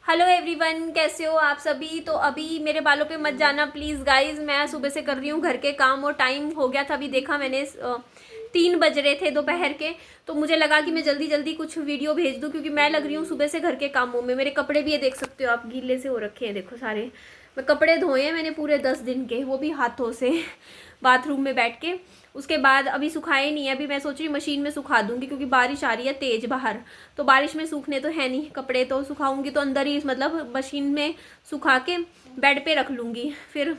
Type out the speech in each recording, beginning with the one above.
Hello everyone, कैसे हो आप सभी। तो अभी मेरे बालों पे मत जाना प्लीज़ गाइज। मैं सुबह से कर रही हूँ घर के काम और टाइम हो गया था। अभी देखा मैंने 3 बज रहे थे दोपहर के। तो मुझे लगा कि मैं जल्दी जल्दी कुछ वीडियो भेज दूँ क्योंकि मैं लग रही हूँ सुबह से घर के कामों में। मेरे कपड़े भी ये देख सकते हो आप, गीले से हो रखे हैं। देखो सारे मैं कपड़े धोए हैं मैंने पूरे 10 दिन के, वो भी हाथों से बाथरूम में बैठ के। उसके बाद अभी सुखाए नहीं है। अभी मैं सोच रही मशीन में सुखा दूंगी क्योंकि बारिश आ रही है तेज बाहर। तो बारिश में सूखने तो है नहीं कपड़े, तो सुखाऊंगी तो अंदर ही मतलब मशीन में सुखा के बेड पे रख लूँगी। फिर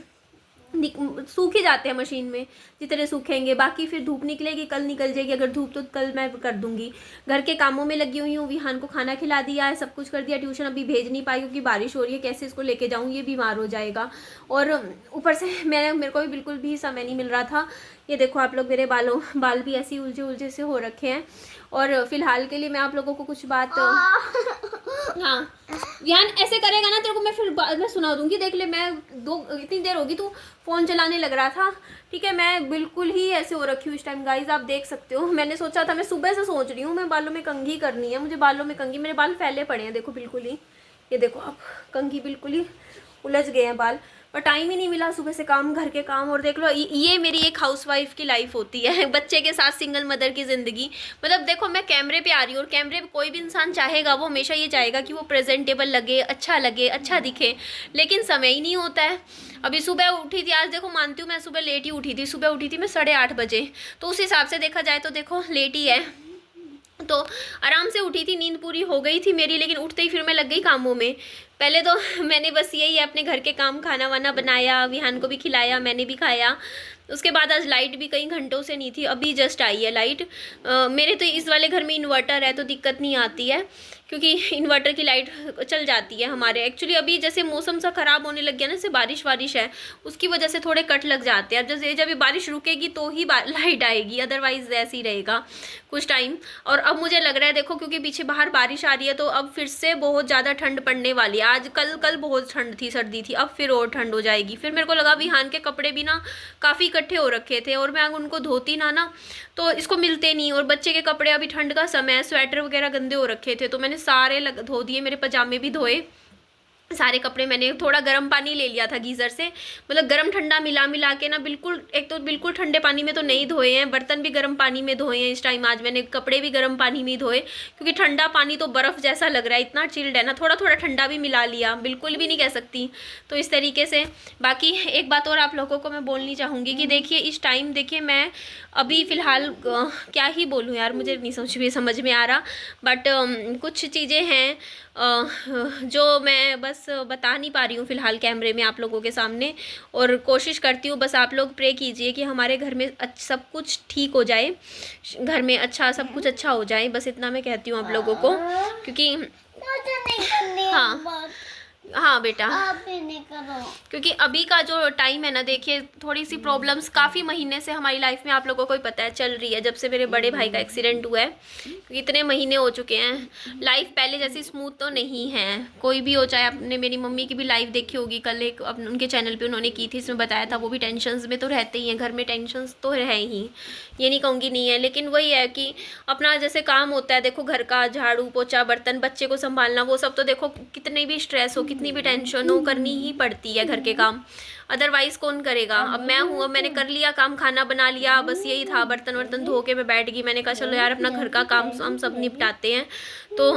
सूख ही जाते हैं मशीन में जितने सूखेंगे। बाकी फिर धूप निकलेगी, कल निकल जाएगी अगर धूप, तो कल मैं कर दूंगी। घर के कामों में लगी हुई हूँ। विहान को खाना खिला दिया है, सब कुछ कर दिया। ट्यूशन अभी भेज नहीं पाई क्योंकि बारिश हो रही है, कैसे इसको लेके जाऊँ, ये बीमार हो जाएगा। और ऊपर से मेरे को भी बिल्कुल भी समय नहीं मिल रहा था। ये देखो आप लोग, मेरे बाल भी ऐसे उलझे उलझे से हो रखे हैं। और फिलहाल के लिए मैं आप लोगों को कुछ बात हाँ यान ऐसे करेगा ना तेरे को मैं फिर बाद में सुना दूंगी। देख ले, मैं इतनी देर होगी तू फ़ोन चलाने लग रहा था, ठीक है। मैं बिल्कुल ही ऐसे हो रखी हूँ इस टाइम गाइज, आप देख सकते हो। मैंने सोचा था, मैं सुबह से सोच रही हूँ मैं बालों में कंघी करनी है, मुझे बालों में कंघी। मेरे बाल फैले पड़े हैं देखो बिल्कुल ही, ये देखो आप, कंघी बिल्कुल ही उलझ गए हैं बाल। और टाइम ही नहीं मिला सुबह से काम, घर के काम। और देख लो ये मेरी एक हाउसवाइफ की लाइफ होती है, बच्चे के साथ सिंगल मदर की ज़िंदगी। मतलब देखो मैं कैमरे पे आ रही हूँ और कैमरे पे कोई भी इंसान चाहेगा, वो हमेशा ये चाहेगा कि वो प्रेजेंटेबल लगे, अच्छा दिखे, लेकिन समय ही नहीं होता है। अभी सुबह उठी थी, आज देखो मानती हूँ मैं सुबह लेट ही उठी थी। सुबह उठी थी मैं 8:30 बजे, तो उस हिसाब से देखा जाए तो देखो लेट ही है। तो आराम से उठी थी, नींद पूरी हो गई थी मेरी, लेकिन उठते ही फिर मैं लग गई कामों में। पहले तो मैंने बस यही अपने घर के काम, खाना वाना बनाया, विहान को भी खिलाया, मैंने भी खाया। उसके बाद आज लाइट भी कई घंटों से नहीं थी, अभी जस्ट आई है लाइट। मेरे तो इस वाले घर में इन्वर्टर है तो दिक्कत नहीं आती है, क्योंकि इन्वर्टर की लाइट चल जाती है हमारे। एक्चुअली अभी जैसे मौसम सा ख़राब होने लग गया ना, जैसे बारिश है, उसकी वजह से थोड़े कट लग जाते हैं। अब जैसे जब बारिश रुकेगी तो ही लाइट आएगी, अदरवाइज ऐसे ही रहेगा कुछ टाइम। और अब मुझे लग रहा है देखो, क्योंकि पीछे बाहर बारिश आ रही है, तो अब फिर से बहुत ज़्यादा ठंड पड़ने वाली है। आज कल बहुत ठंड थी, सर्दी थी, अब फिर और ठंड हो जाएगी। फिर मेरे को लगा विहान के कपड़े भी ना काफ़ी इकट्ठे हो रखे थे और मैं उनको धोती ना तो इसको मिलते नहीं। और बच्चे के कपड़े, अभी ठंड का समय है, स्वेटर वगैरह गंदे हो रखे थे तो मैंने सारे धो दिए। मेरे पजामे भी धोए, सारे कपड़े। मैंने थोड़ा गर्म पानी ले लिया था गीज़र से, मतलब गर्म ठंडा मिला के ना, बिल्कुल एक तो बिल्कुल ठंडे पानी में तो नहीं धोए हैं, बर्तन भी गर्म पानी में धोए हैं इस टाइम। आज मैंने कपड़े भी गर्म पानी में धोए क्योंकि ठंडा पानी तो बर्फ़ जैसा लग रहा है, इतना चिल्ड है ना। थोड़ा थोड़ा ठंडा भी मिला लिया, बिल्कुल भी नहीं कह सकती। तो इस तरीके से। बाकी एक बात और आप लोगों को मैं बोलनी चाहूँगी कि देखिए इस टाइम, देखिए मैं अभी फ़िलहाल क्या ही बोलूँ यार, मुझे नहीं समझ में आ रहा। बट कुछ चीज़ें हैं जो मैं बस बता नहीं पा रही हूँ फ़िलहाल कैमरे में आप लोगों के सामने। और कोशिश करती हूँ, बस आप लोग प्रे कीजिए कि हमारे घर में सब कुछ ठीक हो जाए, घर में अच्छा सब कुछ अच्छा हो जाए, बस इतना मैं कहती हूँ आप लोगों को। क्योंकि हाँ हाँ बेटा, आप भी नहीं करो। क्योंकि अभी का जो टाइम है ना, देखिए थोड़ी सी प्रॉब्लम्स काफ़ी महीने से हमारी लाइफ में आप लोगों को ही पता है चल रही है, जब से मेरे बड़े भाई का एक्सीडेंट हुआ है। क्योंकि इतने महीने हो चुके हैं, लाइफ पहले जैसी स्मूथ तो नहीं है। कोई भी हो, चाहे आपने मेरी मम्मी की भी लाइफ देखी होगी, कल एक उनके चैनल पर उन्होंने की थी, इसमें बताया था। वो भी टेंशन्स में तो रहते ही हैं, घर में टेंशन्स तो है ही, ये नहीं कहूँगी नहीं है। लेकिन वही है कि अपना जैसे काम होता है, देखो घर का झाड़ू पोछा, बर्तन, बच्चे को संभालना, वो सब तो देखो कितनी भी स्ट्रेस हो, कितनी भी टेंशन हो, करनी ही पड़ती है घर के काम, अदरवाइज कौन करेगा। अब मैं हूँ, अब मैंने कर लिया काम, खाना बना लिया, बस यही था। बर्तन वर्तन धो के मैं बैठ गई, मैंने कहा चलो यार अपना घर का काम हम सब निपटाते हैं। तो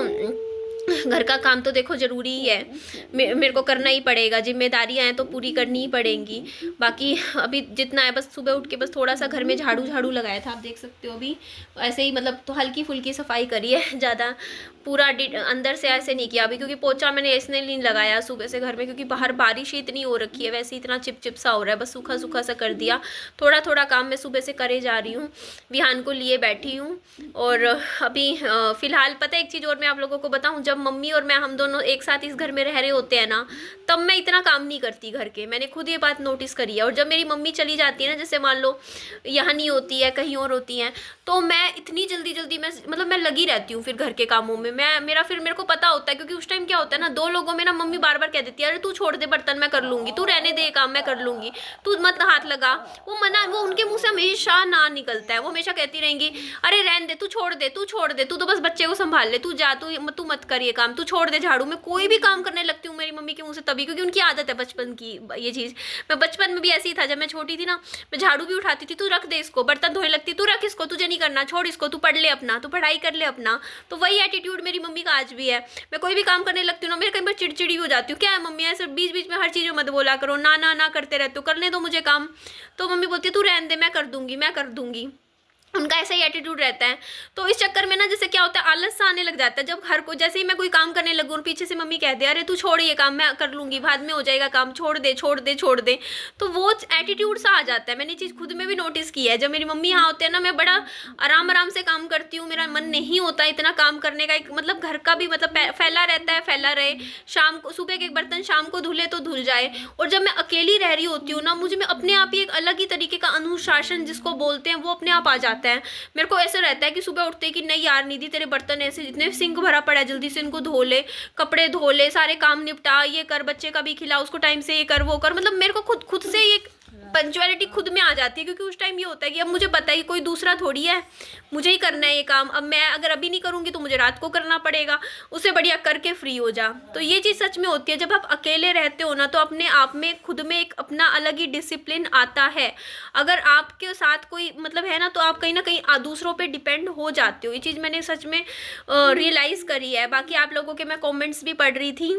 घर का काम तो देखो ज़रूरी ही है, मेरे को करना ही पड़ेगा, जिम्मेदारियाँ हैं तो पूरी करनी ही पड़ेंगी। बाकी अभी जितना है, बस सुबह उठ के बस थोड़ा सा घर में झाड़ू लगाया था, आप देख सकते हो। अभी ऐसे ही मतलब तो हल्की फुल्की सफाई करी है, ज़्यादा पूरा अंदर से ऐसे नहीं किया अभी, क्योंकि पोछा मैंने इसने नहीं लगाया सुबह से घर में, क्योंकि बाहर बारिश ही इतनी हो रखी है, वैसे इतना चिप सा हो रहा है, बस सूखा सूखा सा कर दिया। थोड़ा थोड़ा काम मैं सुबह से करे जा रही हूँ, विहान को लिए बैठी हूँ। और अभी फ़िलहाल पता है एक चीज़ और मैं आप लोगों को बताऊँ, जब मम्मी और मैं हम दोनों एक साथ इस घर में रह रहे होते हैं ना, तब मैं इतना काम नहीं करती घर के, मैंने खुद ये बात नोटिस करी है। और जब मेरी मम्मी चली जाती है ना, जैसे मान लो यहाँ नहीं होती है, कहीं और होती हैं, तो मैं इतनी जल्दी मैं लगी रहती हूँ फिर घर के कामों में। मेरे को पता होता है, क्योंकि उस टाइम क्या होता है ना, दो लोगों में ना मम्मी बार बार कह देती है, अरे तू छोड़ दे बर्तन मैं कर लूँगी, तू रहने दे काम मैं कर लूँगी, तू मत हाथ लगा। वो उनके मुँह से हमेशा ना निकलता है, वो हमेशा कहती रहेंगी, अरे रहने दे, तू छोड़ दे, तू तो बस बच्चे को संभाल ले, तू जा, तू मत कर ये काम, तू छोड़ दे झाड़ू। मैं कोई भी काम करने लगती हूँ मेरी मम्मी के मुंह से तभी, क्योंकि उनकी आदत है बचपन की ये चीज़। मैं बचपन में भी ऐसी ही था, जब मैं छोटी थी ना, मैं झाड़ू भी उठाती थी, तू रख दे इसको, बर्तन धोने लगती, तू रख इसको, तुझे नहीं करना, छोड़ इसको, तू पढ़ ले अपना, तू पढ़ाई कर ले अपना। तो वही एटीट्यूड मेरी मम्मी का आज भी है। मैं कोई भी काम करने लगती हूँ ना, मेरे कई बार चिड़चिड़ी हो जाती हूँ, क्या है मम्मी ऐसे बीच बीच में हर चीज़ में मत बोला करो, ना ना ना करते रहते हो, करने दो मुझे काम। तो मम्मी बोलती है तू रहने दे, मैं कर दूंगी, मैं कर दूंगी। उनका ऐसा ही एटीट्यूड रहता है। तो इस चक्कर में ना जैसे क्या होता है, आलस सा आने लग जाता है। जब हर को जैसे ही मैं कोई काम करने लगूँ और पीछे से मम्मी कहते हैं अरे तू छोड़ ये काम, मैं कर लूँगी, बाद में हो जाएगा काम, छोड़ दे छोड़ दे छोड़ दे, तो वो एटीट्यूड सा आ जाता है। मैंने चीज़ खुद में भी नोटिस की है। जब मेरी मम्मी यहाँ होते हैं ना, मैं बड़ा आराम आराम से काम करती हूँ, मेरा मन नहीं होता इतना काम करने का। एक मतलब घर का भी मतलब फैला रहता है, फैला रहे, शाम को सुबह के एक बर्तन शाम को धुले तो धुल जाए। और जब मैं अकेली रह रही होती हूँ ना, मुझे में अपने आप ही एक अलग ही तरीके का अनुशासन जिसको बोलते हैं वो अपने आप आ जाता है। मेरे को ऐसा रहता है कि सुबह उठते कि नहीं यार निधि तेरे बर्तन ऐसे जितने सिंक भरा पड़ा है जल्दी से इनको धो ले, कपड़े धो ले, सारे काम निपटा, ये कर, बच्चे का भी खिला, उसको टाइम से ये कर वो कर। मतलब मेरे को खुद से ये पंचुअलिटी खुद में आ जाती है, क्योंकि उस टाइम ये होता है कि अब मुझे पता है कि कोई दूसरा थोड़ी है, मुझे ही करना है ये काम। अब मैं अगर अभी नहीं करूँगी तो मुझे रात को करना पड़ेगा, उससे बढ़िया करके फ्री हो जा। तो ये चीज़ सच में होती है। जब आप अकेले रहते हो ना, तो अपने आप में खुद में एक अपना अलग ही डिसिप्लिन आता है। अगर आपके साथ कोई मतलब है ना, तो आप कहीं ना कहीं दूसरों पे डिपेंड हो जाते हो। ये चीज़ मैंने सच में रियलाइज़ करी है। बाकी आप लोगों के मैं कॉमेंट्स भी पढ़ रही थी,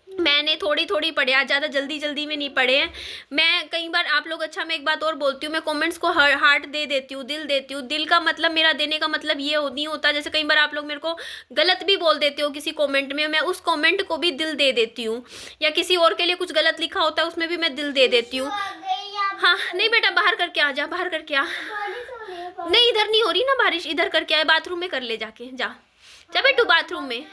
मैंने थोड़ी थोड़ी पढ़े, आज ज़्यादा जल्दी जल्दी में नहीं पढ़े हैं। मैं कई बार आप लोग, अच्छा मैं एक बात और बोलती हूँ, मैं कमेंट्स को हार्ट दे देती हूँ, दिल देती हूँ। दिल का मतलब मेरा देने का मतलब ये नहीं होता, जैसे कई बार आप लोग मेरे को गलत भी बोल देते हो किसी कमेंट में, मैं उस कमेंट को भी दिल दे देती हूँ। या किसी और के लिए कुछ गलत लिखा होता है उसमें भी मैं दिल दे देती हूँ। हाँ नहीं बेटा, बाहर करके आ जा, बाहर करके आ। नहीं इधर नहीं हो रही ना बारिश, इधर करके आए, बाथरूम में कर ले जाके, जा जा बेटू बाथरूम में,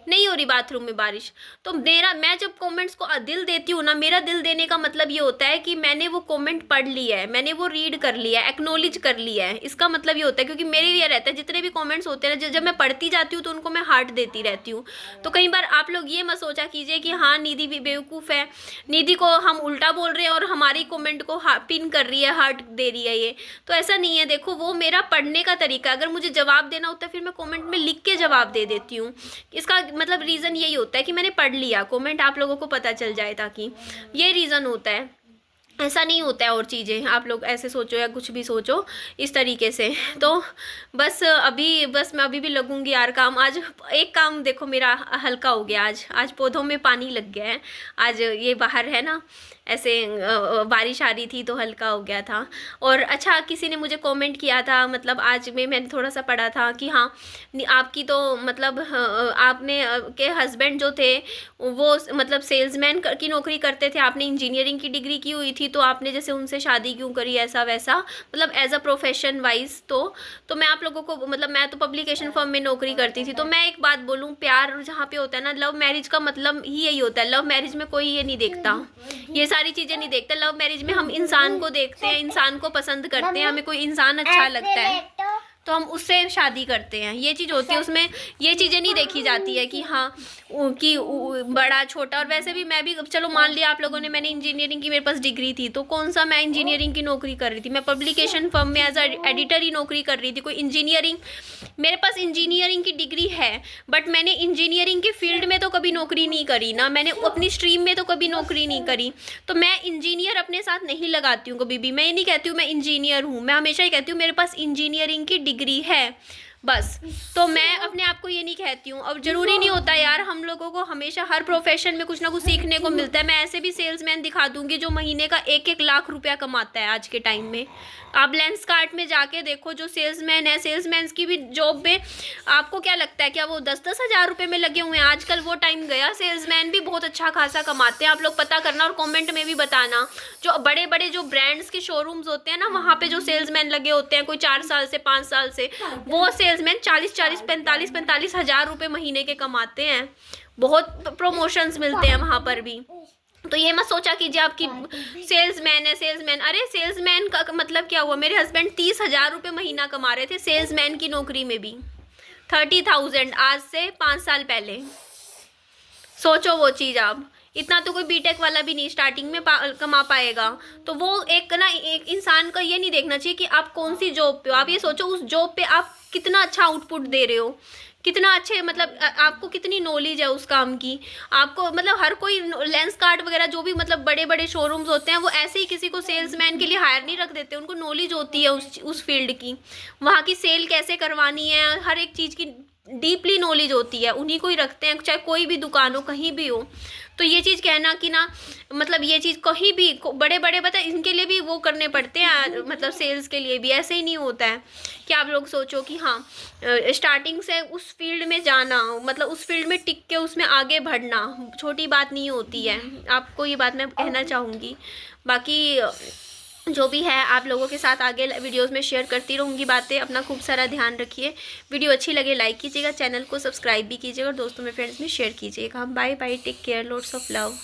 नहीं हो रही बाथरूम में बारिश। तो मैं जब कमेंट्स को दिल देती हूँ ना, मेरा दिल देने का मतलब ये होता है कि मैंने वो कमेंट पढ़ लिया है, मैंने वो रीड कर लिया है, एक्नॉलेज कर लिया है। इसका मतलब ये होता है, क्योंकि मेरे ये रहता है जितने भी कमेंट्स होते हैं ना, जब मैं पढ़ती जाती हूँ तो उनको मैं हार्ट देती रहती हूँ। तो कई बार आप लोग ये मत सोचा कीजिए कि हाँ निधि भी बेवकूफ़ है, निधि को हम उल्टा बोल रहे हैं और हमारी कमेंट को पिन कर रही है, हार्ट दे रही है ये। तो ऐसा नहीं है। देखो वो मेरा पढ़ने का तरीका है। अगर मुझे जवाब देना होता है फिर मैं कमेंट में लिख के जवाब दे देती हूँ। इसका मतलब रीज़न यही होता है कि मैंने पढ़ लिया कमेंट, आप लोगों को पता चल जाए, ताकि ये रीज़न होता है। ऐसा नहीं होता है और चीज़ें आप लोग ऐसे सोचो या कुछ भी सोचो इस तरीके से। तो बस मैं अभी भी लगूंगी यार काम। आज एक काम देखो मेरा हल्का हो गया, आज पौधों में पानी लग गया है। आज ये बाहर है ना, ऐसे बारिश आ रही थी तो हल्का हो गया था। और अच्छा किसी ने मुझे कमेंट किया था, मतलब आज मैंने थोड़ा सा पढ़ा था कि हाँ आपकी तो मतलब आपने के हस्बैंड जो थे वो मतलब सेल्समैन की नौकरी करते थे, आपने इंजीनियरिंग की डिग्री की हुई थी, तो आपने जैसे उनसे शादी क्यों करी, ऐसा वैसा, मतलब एज अ प्रोफेशन वाइज। तो मैं आप लोगों को मतलब मैं तो पब्लिकेशन फर्म में नौकरी करती थी। तो मैं एक बात बोलूँ, प्यार जहाँ पे होता है ना, लव मैरिज का मतलब ही यही होता है। लव मैरिज में कोई ये नहीं देखता, ये सारी चीज़ें नहीं देखते। लव मैरिज में हम इंसान को देखते हैं, इंसान को पसंद करते हैं, हमें कोई इंसान अच्छा लगता है तो हम उससे शादी करते हैं। ये चीज़ होती है, उसमें ये चीज़ें नहीं देखी जाती है कि हाँ कि बड़ा छोटा। और वैसे भी मैं भी, चलो मान लिया आप लोगों ने, मैंने इंजीनियरिंग की, मेरे पास डिग्री थी, तो कौन सा मैं इंजीनियरिंग की नौकरी कर रही थी, मैं पब्लिकेशन फर्म में एज एडिटर ही नौकरी कर रही थी। कोई इंजीनियरिंग, मेरे पास इंजीनियरिंग की डिग्री है बट मैंने इंजीनियरिंग के फील्ड में तो कभी नौकरी नहीं करी ना, मैंने अपनी स्ट्रीम में तो कभी नौकरी नहीं करी। तो मैं इंजीनियर अपने साथ नहीं लगाती हूँ कभी भी। मैं ये नहीं कहती हूँ मैं इंजीनियर हूँ, मैं हमेशा ही कहती हूँ मेरे पास इंजीनियरिंग की डिग्री है बस। तो मैं अपने आप को ये नहीं कहती हूँ। अब ज़रूरी नहीं होता यार, हम लोगों को हमेशा हर प्रोफेशन में कुछ ना कुछ सीखने को मिलता है। मैं ऐसे भी सेल्समैन दिखा दूंगी जो महीने का 1-1 लाख रुपया कमाता है आज के टाइम में। आप लेंस कार्ट में जाके देखो, जो सेल्समैन है, सेल्समैन की भी जॉब में आपको क्या लगता है क्या वो 10-10 हज़ार रुपये में लगे हुए हैं? आजकल वो टाइम गया, सेल्समैन भी बहुत अच्छा खासा कमाते हैं। आप लोग पता करना और कमेंट में भी बताना। जो बड़े बड़े जो ब्रांड्स के शोरूम्स होते हैं ना, वहाँ पे जो सेल्समैन लगे होते हैं, कोई 4 साल से 5 साल से, वो सेल्समैन 40-40, 45-45 हज़ार रुपये महीने के कमाते हैं। बहुत प्रमोशंस मिलते हैं वहाँ पर भी। तो ये मत सोचा कीजिए आपकी सेल्समैन है, सेल्समैन, अरे सेल्समैन का मतलब क्या हुआ? मेरे हस्बैंड 30 हज़ार रुपये महीना कमा रहे थे सेल्समैन की नौकरी में भी, 30,000 आज से 5 साल पहले। सोचो वो चीज़ आप, इतना तो कोई बीटेक वाला भी नहीं स्टार्टिंग में कमा पाएगा। तो वो एक इंसान का ये नहीं देखना चाहिए कि आप कौन सी जॉब पे हो, आप ये सोचो उस जॉब पे आप कितना अच्छा आउटपुट दे रहे हो, कितना अच्छे मतलब आपको कितनी नॉलेज है उस काम की। आपको मतलब हर कोई लेंस कार्ड वगैरह जो भी मतलब बड़े बड़े शोरूम्स होते हैं वो ऐसे ही किसी को सेल्समैन के लिए हायर नहीं रख देते, उनको नॉलेज होती है उस फील्ड की, वहाँ की सेल कैसे करवानी है, हर एक चीज़ की डीपली नॉलेज होती है, उन्हीं को ही रखते हैं, चाहे कोई भी दुकान हो कहीं भी हो। तो ये चीज़ कहना कि ना मतलब ये चीज़ कहीं भी बड़े बड़े पता है इनके लिए भी वो करने पड़ते हैं, मतलब सेल्स के लिए भी ऐसे ही नहीं होता है कि आप लोग सोचो कि हाँ स्टार्टिंग से उस फील्ड में जाना, मतलब उस फील्ड में टिक के उसमें आगे बढ़ना छोटी बात नहीं होती है। आपको ये बात मैं कहना चाहूँगी। बाकी जो भी है आप लोगों के साथ आगे वीडियोस में शेयर करती रहूँगी बातें। अपना खूब सारा ध्यान रखिए, वीडियो अच्छी लगे लाइक कीजिएगा, चैनल को सब्सक्राइब भी कीजिएगा और दोस्तों में फ्रेंड्स में शेयर कीजिएगा। Bye bye, take care, lots of love.